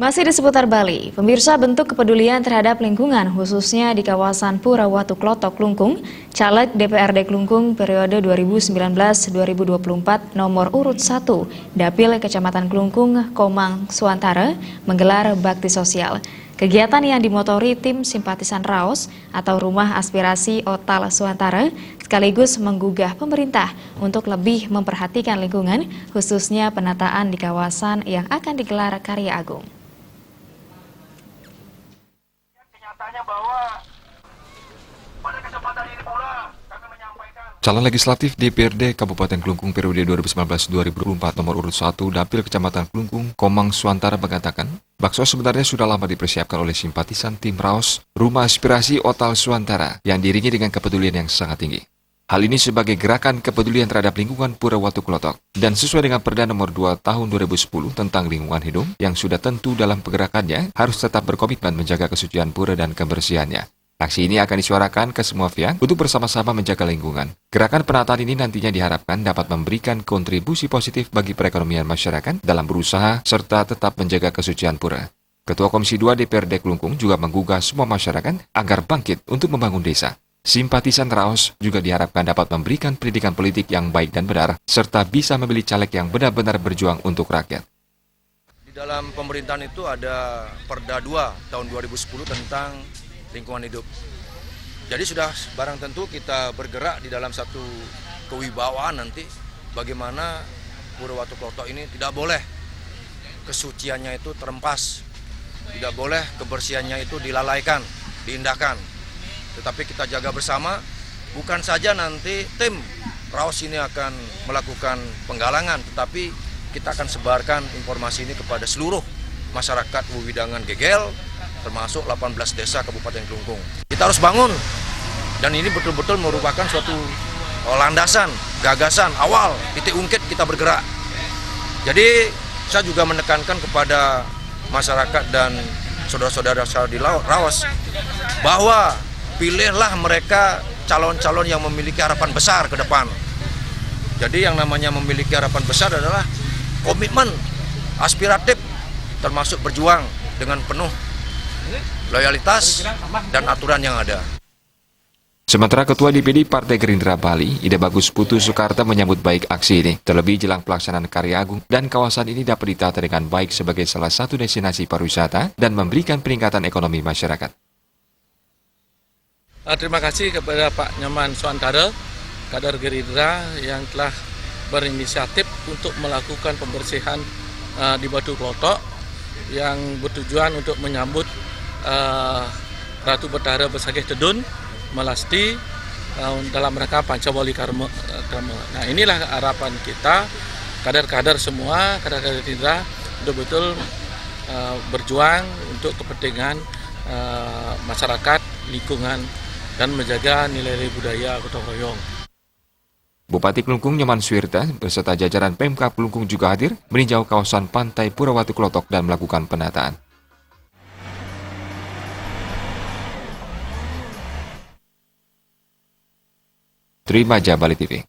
Masih di seputar Bali, pemirsa, bentuk kepedulian terhadap lingkungan khususnya di kawasan Pura Watu Klotok, Klungkung, caleg DPRD Klungkung periode 2019-2024 nomor urut 1, Dapil Kecamatan Klungkung, Komang Suantara, menggelar bakti sosial. Kegiatan yang dimotori tim simpatisan Raos atau Rumah Aspirasi Otal Suantara sekaligus menggugah pemerintah untuk lebih memperhatikan lingkungan khususnya penataan di kawasan yang akan digelar Karya Agung. Calon legislatif DPRD Kabupaten Klungkung periode 2019-2024 nomor urut 1 Dapil Kecamatan Klungkung, Komang Suantara mengatakan, bakso sebenarnya sudah lama dipersiapkan oleh simpatisan tim Raos, Rumah Aspirasi Otal Suantara yang diiringi dengan kepedulian yang sangat tinggi. Hal ini sebagai gerakan kepedulian terhadap lingkungan Pura Watu Klotok dan sesuai dengan Perda nomor 2 tahun 2010 tentang lingkungan hidup yang sudah tentu dalam pergerakannya harus tetap berkomitmen menjaga kesucian pura dan kebersihannya. Aksi ini akan disuarakan ke semua pihak untuk bersama-sama menjaga lingkungan. Gerakan penataan ini nantinya diharapkan dapat memberikan kontribusi positif bagi perekonomian masyarakat dalam berusaha serta tetap menjaga kesucian pura. Ketua Komisi 2 DPRD Klungkung juga menggugah semua masyarakat agar bangkit untuk membangun desa. Simpatisan Raos juga diharapkan dapat memberikan pendidikan politik yang baik dan benar, serta bisa memilih caleg yang benar-benar berjuang untuk rakyat. Di dalam pemerintahan itu ada Perda 2 tahun 2010 tentang lingkungan hidup. Jadi sudah barang tentu kita bergerak di dalam satu kewibawaan nanti bagaimana Pura Watu Klotok ini tidak boleh kesuciannya itu terempas, tidak boleh kebersihannya itu dilalaikan, diindahkan. Tetapi kita jaga bersama, bukan saja nanti tim Raos ini akan melakukan penggalangan, tetapi kita akan sebarkan informasi ini kepada seluruh masyarakat Wuwidangan Gegel, termasuk 18 desa Kabupaten Klungkung. Kita harus bangun, dan ini betul-betul merupakan suatu landasan, gagasan, awal, titik ungkit kita bergerak. Jadi saya juga menekankan kepada masyarakat dan saudara-saudara saya di Raos, bahwa pilihlah mereka calon-calon yang memiliki harapan besar ke depan. Jadi yang namanya memiliki harapan besar adalah komitmen, aspiratif, termasuk berjuang dengan penuh loyalitas dan aturan yang ada. Sementara Ketua DPD Partai Gerindra Bali, Ide Bagus Putu Soekarta menyambut baik aksi ini, terlebih jelang pelaksanaan Karya Agung dan kawasan ini dapat ditata dengan baik sebagai salah satu destinasi pariwisata dan memberikan peningkatan ekonomi masyarakat. Terima kasih kepada Pak Nyoman Suantara, kader Gerindra yang telah berinisiatif untuk melakukan pembersihan di Watu Klotok yang bertujuan untuk menyambut Ratu Betara Besagih Tedun Melasti dalam rangka Pancawali Karma. Nah, inilah harapan kita, kader-kader semua, kader-kader Gerindra betul-betul berjuang untuk kepentingan masyarakat, lingkungan, dan menjaga nilai-nilai budaya gotong royong. Bupati Klungkung Nyoman Suirta beserta jajaran Pemkab Klungkung juga hadir meninjau kawasan pantai Pura Watu Klotok dan melakukan penataan. Terima Bali TV.